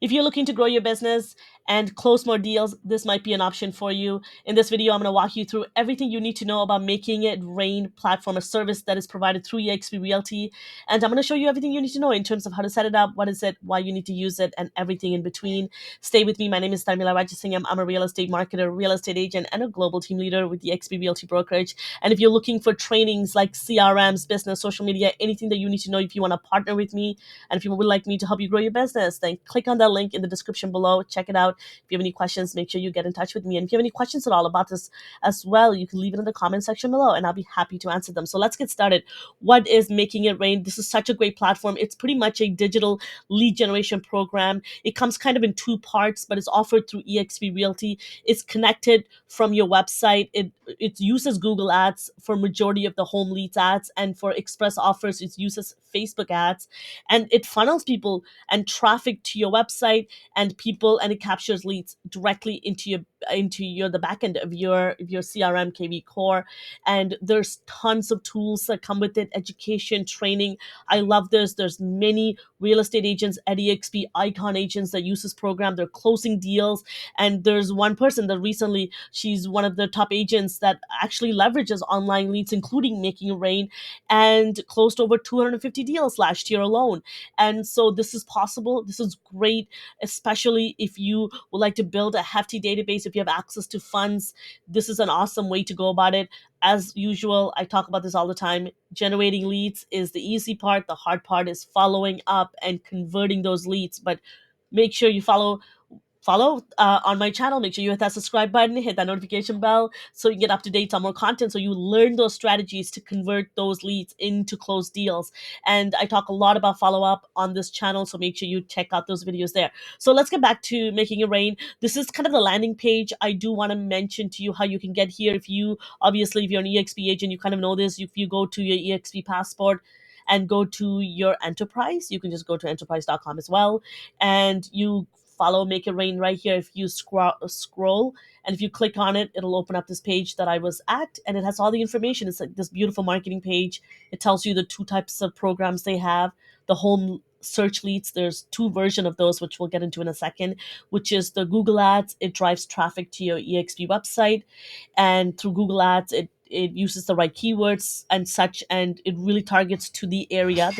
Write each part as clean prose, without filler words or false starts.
If you're looking to grow your business and close more deals, this might be an option for you. In this video, I'm going to walk you through everything you need to know about making it rain platform, a service that is provided through eXp Realty. And I'm going to show you everything you need to know in terms of how to set it up, what is it, why you need to use it, and everything in between. Stay with me. My name is Tharmila Rajasingam. I'm a real estate marketer, real estate agent, and a global team leader with the eXp Realty brokerage. And if you're looking for trainings like CRMs, business, social media, anything that you need to know, if you want to partner with me, and if you would like me to help you grow your business, then click on that link in the description below. Check it out. If you have any questions, make sure you get in touch with me. And if you have any questions at all about this as well, you can leave it in the comment section below and I'll be happy to answer them. So let's get started. What is Making It Rain? This is such a great platform. It's pretty much a digital lead generation program. It comes kind of in two parts, but it's offered through eXp Realty. It's connected from your website. It uses Google Ads for majority of the home leads ads, and for express offers, it uses Facebook ads, and it funnels people and traffic to your website and people, and it captures leads directly into your the back end of your CRM KV core. And there's tons of tools that come with it, education, training. I love this. There's many real estate agents at eXp, icon agents that use this program. They're closing deals, and there's one person that recently, she's one of the top agents that actually leverages online leads, including Making It Rain, and closed over 250 deals last year alone. And so this is possible. This is great, especially if you would like to build a hefty database. If you have access to funds, this is an awesome way to go about it. As usual, I talk about this all the time. Generating leads is the easy part. The hard part is following up and converting those leads. But make sure you follow on my channel. Make sure you hit that subscribe button, hit that notification bell, so you get up to date on more content, so you learn those strategies to convert those leads into closed deals. And I talk a lot about follow up on this channel, so make sure you check out those videos there. So let's get back to Making It Rain. This is kind of the landing page. I do want to mention to you how you can get here. If you, obviously, if you're an EXP agent, you kind of know this. If you go to your EXP passport and go to your enterprise, you can just go to enterprise.com as well, and you follow Make It Rain right here. If you scroll, and if you click on it, it'll open up this page that I was at, and it has all the information. It's like this beautiful marketing page. It tells you the two types of programs they have. The home search leads, there's two versions of those, which we'll get into in a second, which is the Google Ads. It drives traffic to your EXP website, and through Google Ads, it uses the right keywords and such, and it really targets to the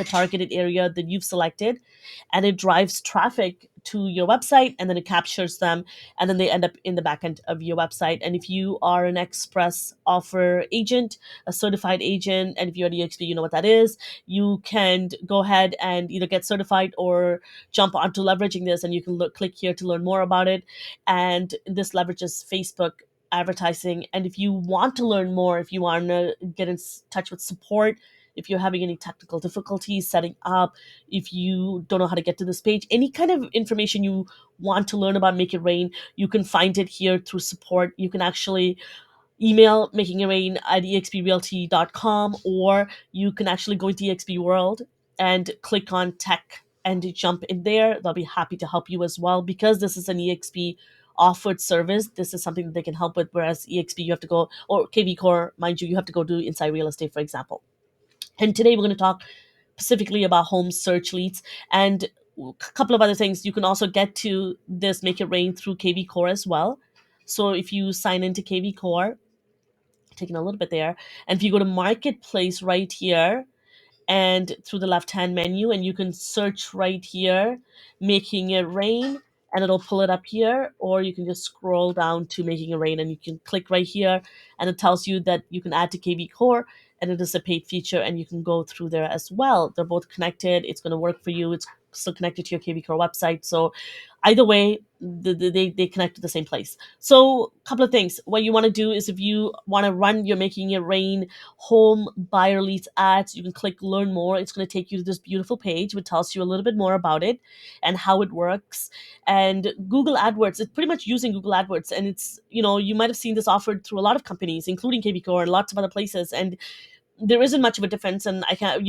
targeted area that you've selected, and it drives traffic to your website, and then it captures them, and then they end up in the back end of your website. And if you are an express offer agent, a certified agent, and if you're at EXP, you know what that is, you can go ahead and either get certified or jump onto leveraging this, and you can click here to learn more about it. And this leverages Facebook advertising. And if you want to learn more, if you want to get in touch with support, if you're having any technical difficulties setting up, if you don't know how to get to this page, any kind of information you want to learn about Make It Rain, you can find it here through support. You can actually email makingirain at exprealty.com, or you can actually go into EXP World and click on tech and jump in there. They'll be happy to help you as well, because this is an EXP offered service. This is something that they can help with, whereas EXP, you have to go, or KV Core, mind you have to go do inside real estate, for example. And today we're going to talk specifically about home search leads and a couple of other things. You can also get to this Make It Rain through KV Core as well. So if you sign into KV Core, taking a little bit there, and if you go to Marketplace right here, and through the left hand menu, and you can search right here Making It Rain, and it'll pull it up here, or you can just scroll down to Making It Rain, and you can click right here, and it tells you that you can add to KV Core, and it is a paid feature, and you can go through there as well. They're both connected. It's going to work for you. It's still connected to your KV Core website. So either way, they connect to the same place. So a couple of things. What you want to do is, if you want to run your Making It Rain home buyer leads ads, you can click learn more. It's going to take you to this beautiful page which tells you a little bit more about it and how it works. And Google AdWords, it's pretty much using Google AdWords, and it's, you might have seen this offered through a lot of companies, including KBCore and lots of other places, and there isn't much of a difference. And I can't,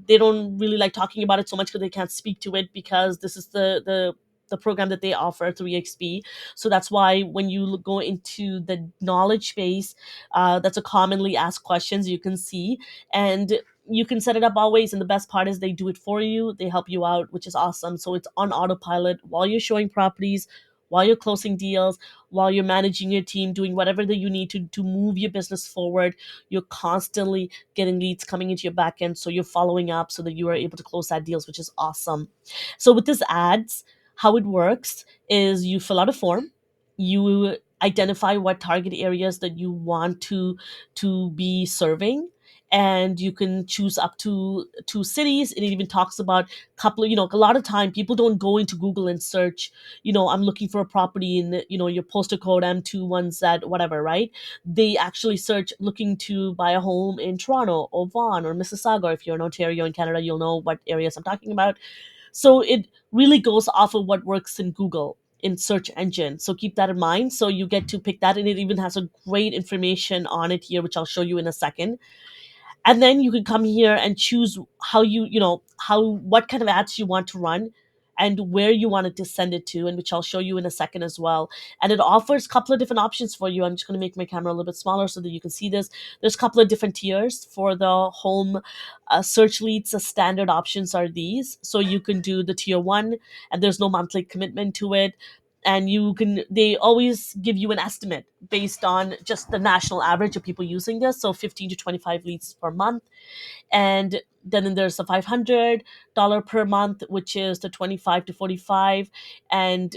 they don't really like talking about it so much because they can't speak to it, because this is the program that they offer through EXP. So that's why when you go into the knowledge base, that's a commonly asked questions you can see. And you can set it up always, and the best part is they do it for you. They help you out, which is awesome. So it's on autopilot while you're showing properties, while you're closing deals, while you're managing your team, doing whatever that you need to move your business forward. You're constantly getting leads coming into your back end, so you're following up so that you are able to close that deals, which is awesome. So with this ads, how it works is you fill out a form, you identify what target areas that you want to be serving, and you can choose up to two cities. And it even talks about couple of, a lot of time people don't go into Google and search, I'm looking for a property in, your postal code M217 whatever, right? They actually search looking to buy a home in Toronto or Vaughan or Mississauga. If you're in Ontario in Canada, you'll know what areas I'm talking about. So it really goes off of what works in Google in search engine. So keep that in mind. So you get to pick that, and it even has a great information on it here, which I'll show you in a second. And then you can come here and choose how what kind of ads you want to run and where you wanted to send it to, and which I'll show you in a second as well. And it offers a couple of different options for you. I'm just going to make my camera a little bit smaller so that you can see this. There's a couple of different tiers for the home search leads. The standard options are these. So you can do the tier one, and there's no monthly commitment to it. And they always give you an estimate based on just the national average of people using this. So 15 to 25 leads per month. And then there's the $500 per month, which is the 25 to 45, and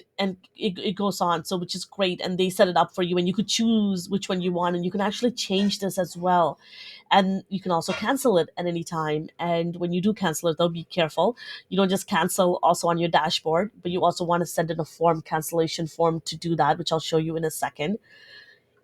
it goes on. So which is great, and they set it up for you, and you could choose which one you want, and you can actually change this as well. And you can also cancel it at any time. And when you do cancel it, though, be careful. You don't just cancel also on your dashboard, but you also want to send in a cancellation form to do that, which I'll show you in a second.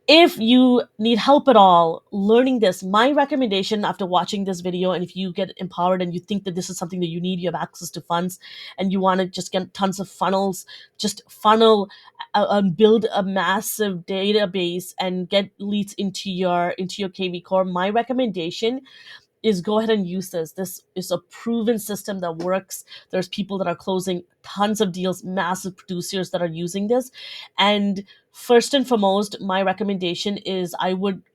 If you need help at all learning this, my recommendation after watching this video, and if you get empowered and you think that this is something that you need, you have access to funds, and you want to just get tons of funnels, just funnel and build a massive database and get leads into your KV core, my recommendation is go ahead and use this. This is a proven system that works. There's people that are closing tons of deals, massive producers that are using this. And first and foremost, my recommendation is I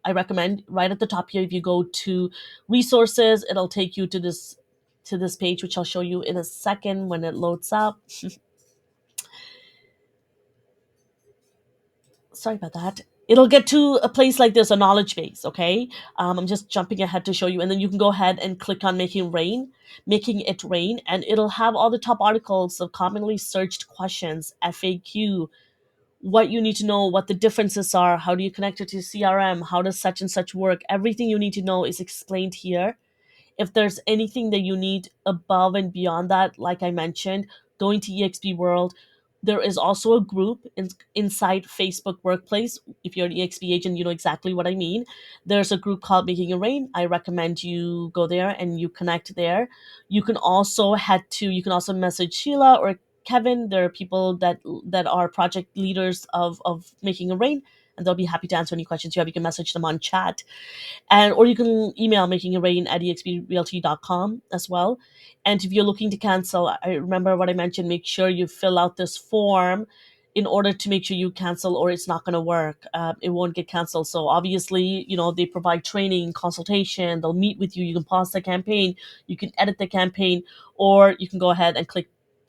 recommend right at the top here, if you go to resources, it'll take you to this page, which I'll show you in a second when it loads up. Sorry about that. It'll get to a place like this, a knowledge base. Okay. I'm just jumping ahead to show you, and then you can go ahead and click on making it rain, and it'll have all the top articles of commonly searched questions, FAQ, what you need to know, what the differences are, how do you connect it to CRM, how does such and such work. Everything you need to know is explained here. If there's anything that you need above and beyond that, like I mentioned, going to eXp World, there is also a group inside Facebook Workplace. If you're an eXp agent, you know exactly what I mean. There's a group called Making It Rain. I recommend you go there and you connect there. You can also message Sheila or Kevin. There are people that are project leaders of Making It Rain, and they'll be happy to answer any questions you have. You can message them on chat, and or you can email makingitrain@exprealty.com as well. And if you're looking to cancel, I remember what I mentioned, make sure you fill out this form in order to make sure you cancel, or it's not going to work. It won't get canceled. So obviously, they provide training, consultation, they'll meet with you, you can pause the campaign, you can edit the campaign, or you can go ahead and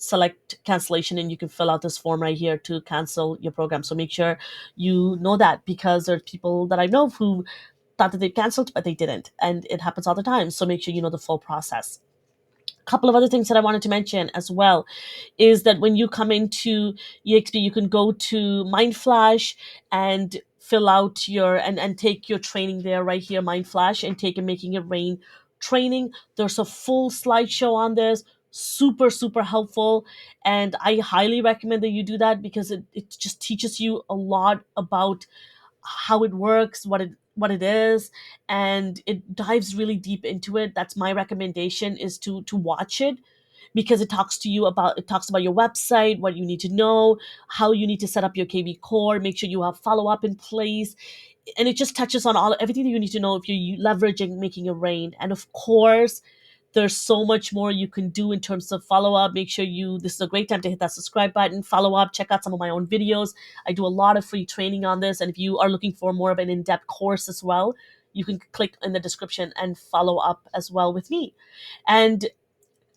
select cancellation, and you can fill out this form right here to cancel your program. So make sure you know that, because there's people that I know who thought that they canceled, but they didn't. And it happens all the time. So make sure you know the full process. A couple of other things that I wanted to mention as well is that when you come into eXp, you can go to Mindflash and fill out and take your training there right here, Mindflash, and take a Making It Rain training. There's a full slideshow on this, super, super helpful. And I highly recommend that you do that, because it just teaches you a lot about how it works, what it is, and it dives really deep into it. That's my recommendation, is to watch it, because it talks about your website, what you need to know, how you need to set up your KV core, make sure you have follow up in place, and it just touches on everything that you need to know if you're leveraging Making It Rain. And of course, there's so much more you can do in terms of follow up. Make sure this is a great time to hit that subscribe button, follow up, check out some of my own videos. I do a lot of free training on this. And if you are looking for more of an in-depth course as well, you can click in the description and follow up as well with me. And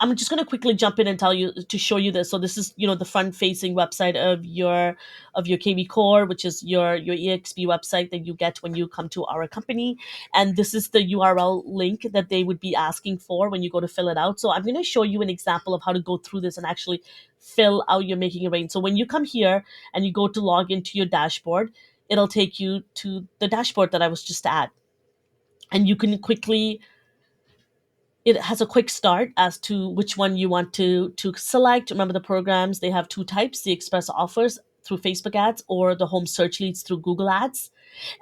I'm just going to quickly jump in and tell you to show you this. So this is, the front facing website of your KV Core, which is your EXP website that you get when you come to our company. And this is the URL link that they would be asking for when you go to fill it out. So I'm going to show you an example of how to go through this and actually fill out your making it rain. So when you come here and you go to log into your dashboard, it'll take you to the dashboard that I was just at. And you can quickly it has a quick start as to which one you want to select. Remember, the programs, they have two types: the express offers through Facebook ads or the home search leads through Google ads.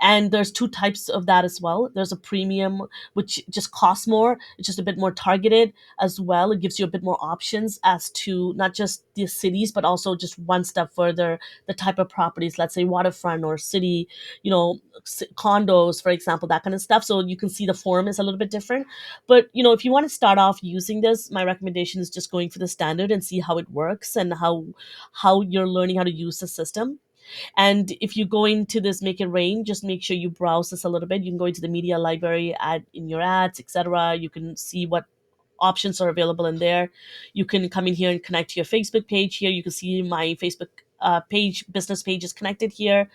And there's two types of that as well. There's a premium, which just costs more. It's just a bit more targeted as well. It gives you a bit more options as to not just the cities, but also just one step further, the type of properties, let's say waterfront or city, condos, for example, that kind of stuff. So you can see the form is a little bit different. But, if you want to start off using this, my recommendation is just going for the standard and see how it works and how you're learning how to use the system. And if you go into this make it rain, just make sure you browse this a little bit. You can go into the media library, add in your ads, etc. You can see what options are available in there. You can come in here and connect to your Facebook page. Here you can see my Facebook page, business page is connected here.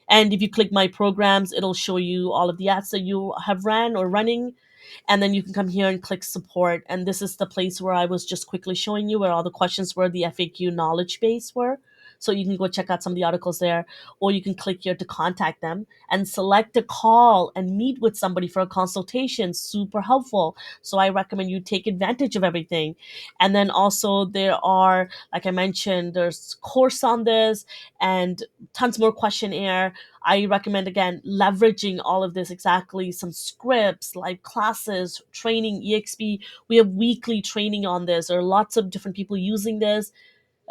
And if you click my programs, it'll show you all of the ads that you have ran or running. And then you can come here and click support. And this is the place where I was just quickly showing you where all the questions were, the FAQ knowledge base were. So you can go check out some of the articles there, or you can click here to contact them and select a call and meet with somebody for a consultation. Super helpful. So I recommend you take advantage of everything. And then also there are, like I mentioned, there's course on this and tons more questionnaire. I recommend, again, leveraging all of this, exactly, some scripts, live classes, training, EXP. We have weekly training on this. There are lots of different people using this.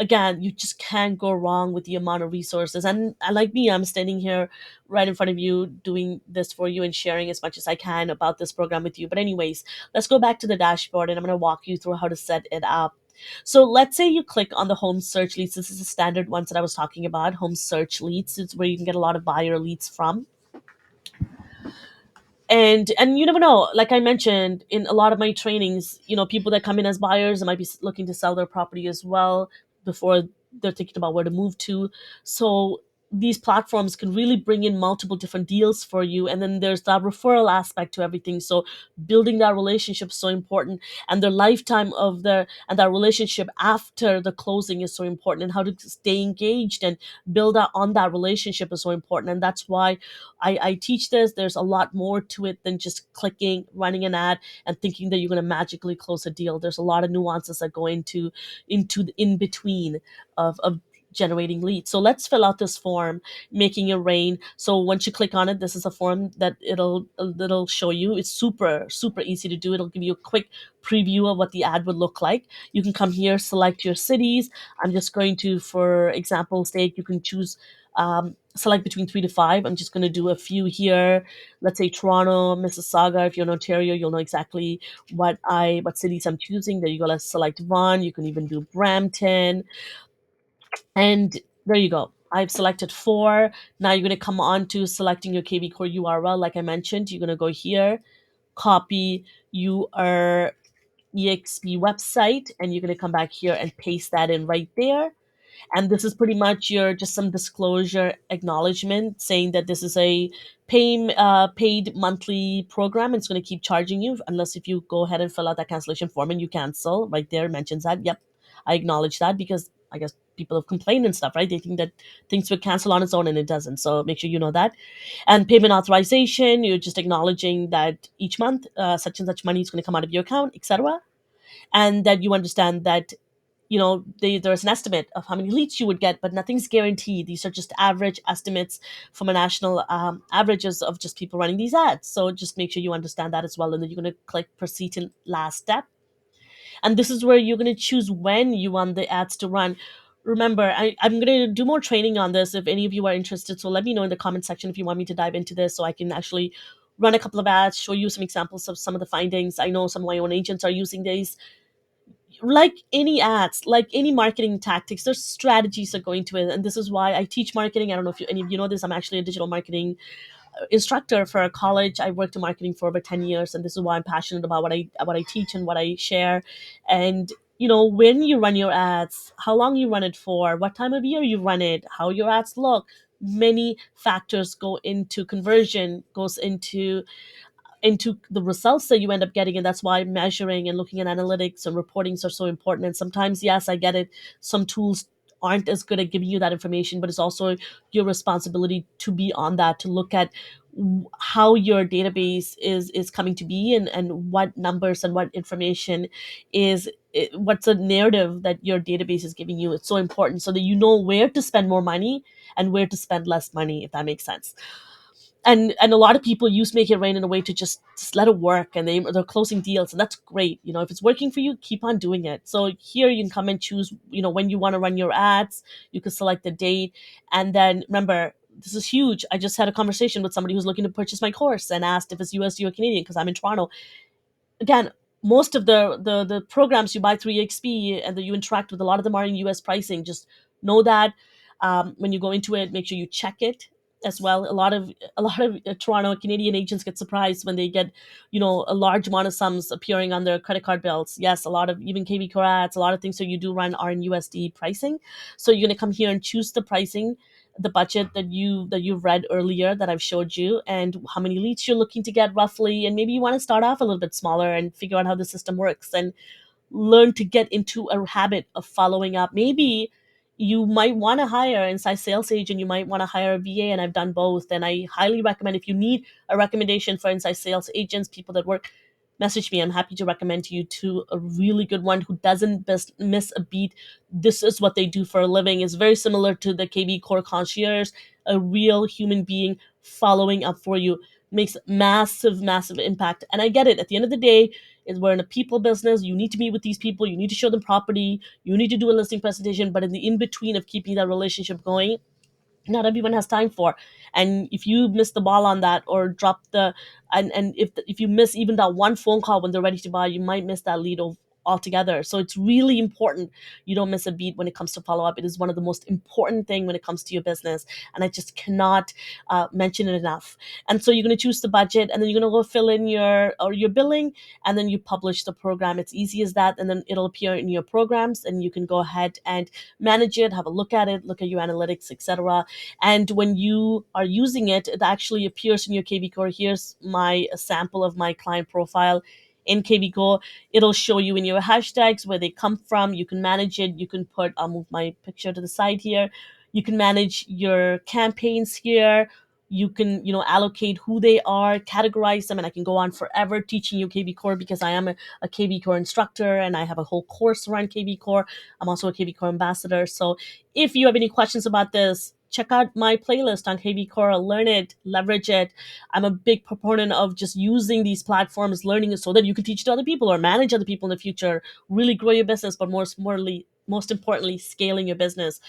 Again, you just can't go wrong with the amount of resources. And like me, I'm standing here right in front of you doing this for you and sharing as much as I can about this program with you. But anyways, let's go back to the dashboard and I'm going to walk you through how to set it up. So let's say you click on the home search leads. This is the standard ones that I was talking about. Home search leads. It's where you can get a lot of buyer leads from. And you never know, like I mentioned in a lot of my trainings, people that come in as buyers, they might be looking to sell their property as well before they're thinking about where to move to. So these platforms can really bring in multiple different deals for you, and then there's that referral aspect to everything. So building that relationship is so important, and the lifetime of the and that relationship after the closing is so important, and how to stay engaged and build on that relationship is so important. And that's why I teach this. There's a lot more to it than just clicking, running an ad, and thinking that you're going to magically close a deal. There's a lot of nuances that go into the in between of generating leads. So let's fill out this form, making it rain. So once you click on it, this is a form that it'll show you. It's super easy to do. It'll give you a quick preview of what the ad would look like. You can come here, select your cities. I'm just going to, for example's sake, you can choose select between 3 to 5. I'm just going to do a few here. Let's say Toronto, Mississauga. If you're in Ontario, you'll know exactly what cities I'm choosing. There you go. Let's select Vaughan. You can even do Brampton. And there you go. I've selected 4. Now you're going to come on to selecting your KV Core URL. Like I mentioned, you're going to go here, copy your EXP website, and you're going to come back here and paste that in right there. And this is pretty much your just some disclosure acknowledgement saying that this is a paid monthly program. It's going to keep charging you unless if you go ahead and fill out that cancellation form and you cancel. Right there mentions that. Yep, I acknowledge that because I guess people have complained and stuff, right? They think that things would cancel on its own and it doesn't. So make sure you know that. And payment authorization, you're just acknowledging that each month such and such money is going to come out of your account, etc. And that you understand that there's an estimate of how many leads you would get, but nothing's guaranteed. These are just average estimates from a national averages of just people running these ads. So just make sure you understand that as well. And then you're going to click proceed to last step. And this is where you're going to choose when you want the ads to run. Remember, I'm going to do more training on this if any of you are interested. So let me know in the comment section if you want me to dive into this so I can actually run a couple of ads, show you some examples of some of the findings. I know some of my own agents are using these. Like any ads, like any marketing tactics, there's strategies that go into it. And this is why I teach marketing. I don't know if any of you know this. I'm actually a digital marketing instructor for a college. I worked in marketing for over 10 years, and this is why I'm passionate about what I teach and what I share. And when you run your ads, how long you run it for, what time of year you run it, how your ads look, many factors go into conversion, goes into the results that you end up getting. And that's why measuring and looking at analytics and reportings are so important. And sometimes, yes, I get it, some tools aren't as good at giving you that information, but it's also your responsibility to be on that, to look at how your database is coming to be, and what numbers and what information what's a narrative that your database is giving you. It's so important so that you know where to spend more money and where to spend less money, if that makes sense. And a lot of people use Make It Rain in a way to just let it work, and they're closing deals, and that's great. If it's working for you, keep on doing it. So here you can come and choose when you want to run your ads. You can select the date, and then remember, this is huge. I just had a conversation with somebody who's looking to purchase my course and asked if it's USD or Canadian, because I'm in Toronto. Again, most of the programs you buy through eXp and that you interact with, a lot of them are in US pricing. Just know that. When you go into it, make sure you check it as well. A lot of Toronto Canadian agents get surprised when they get a large amount of sums appearing on their credit card bills. Yes, a lot of even KV Core ads, a lot of things that you do run are in USD pricing. So you're going to come here and choose the pricing, the budget that you've read earlier, that I've showed you, and how many leads you're looking to get roughly. And maybe you want to start off a little bit smaller and figure out how the system works, and learn to get into a habit of following up. Maybe you might want to hire an inside sales agent, you might want to hire a VA, and I've done both. And I highly recommend, if you need a recommendation for inside sales agents, people that work, message me. I'm happy to recommend you to a really good one who doesn't miss a beat. This is what they do for a living. It's very similar to the KV Core concierge, a real human being following up for you. Makes massive, massive impact. And I get it. At the end of the day, is we're in a people business. You need to meet with these people. You need to show them property. You need to do a listing presentation. But in the in between of keeping that relationship going, not everyone has time for. And if you miss the ball on that, or drop the and if you miss even that one phone call when they're ready to buy, you might miss that lead altogether. So it's really important you don't miss a beat when it comes to follow up. It is one of the most important thing when it comes to your business, and I just cannot mention it enough. And so you're going to choose the budget, and then you're going to go fill in your billing, and then you publish the program. It's easy as that, and then it'll appear in your programs, and you can go ahead and manage it, have a look at it, look at your analytics, etc. And when you are using it, it actually appears in your KV Core. Here's my sample of my client profile in KV Core. It'll show you in your hashtags where they come from. You can manage it. You can I'll move my picture to the side here. You can manage your campaigns here. You can, allocate who they are, categorize them, and I can go on forever teaching you KV Core, because I am a KV Core instructor, and I have a whole course around KV Core. I'm also a KV Core ambassador. So if you have any questions about this, check out my playlist on KV Core, learn it, leverage it. I'm a big proponent of just using these platforms, learning it so that you can teach to other people or manage other people in the future, really grow your business, but most importantly, scaling your business.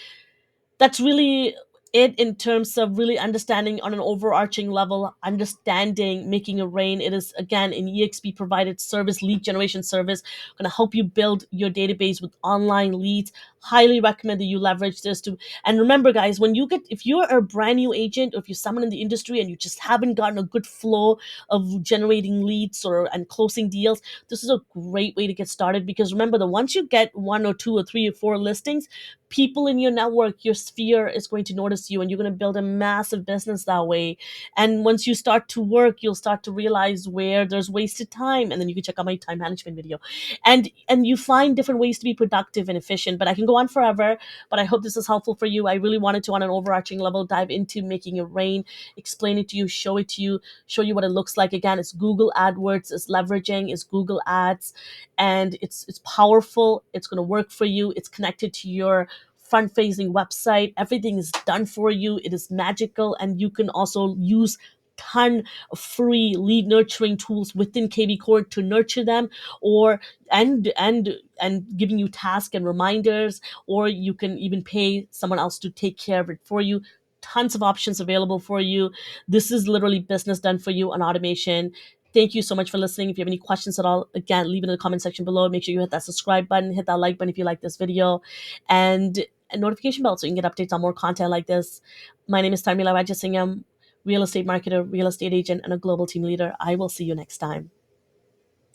That's really it in terms of really understanding on an overarching level, understanding making it rain. It is, again, an EXP provided service, lead generation service, going to help you build your database with online leads. Highly recommend that you leverage this too. And remember, guys, if you're a brand new agent, or if you're someone in the industry and you just haven't gotten a good flow of generating leads and closing deals, this is a great way to get started. Because remember that once you get one or two or three or four listings, people in your network, your sphere, is going to notice you, and you're going to build a massive business that way. And once you start to work, you'll start to realize where there's wasted time, and then you can check out my time management video, and you find different ways to be productive and efficient. But I can go on forever, but I hope this is helpful for you. I really wanted to, on an overarching level, dive into making it rain, explain it to you, show it to you, show you what it looks like. Again, it's Google AdWords, it's leveraging, it's Google Ads, and it's powerful. It's going to work for you. It's connected to your front-facing website. Everything is done for you. It is magical, and you can also use ton of free lead nurturing tools within KV Core to nurture them, or and giving you tasks and reminders, or you can even pay someone else to take care of it for you. Tons of options available for you. This is literally business done for you on automation. Thank you so much for listening. If you have any questions at all, again, leave it in the comment section below. Make sure you hit that subscribe button, hit that like button if you like this video, and a notification bell so you can get updates on more content like this. My name is Tharmila Rajasingam. real estate marketer, real estate agent, and a global team leader. I will see you next time.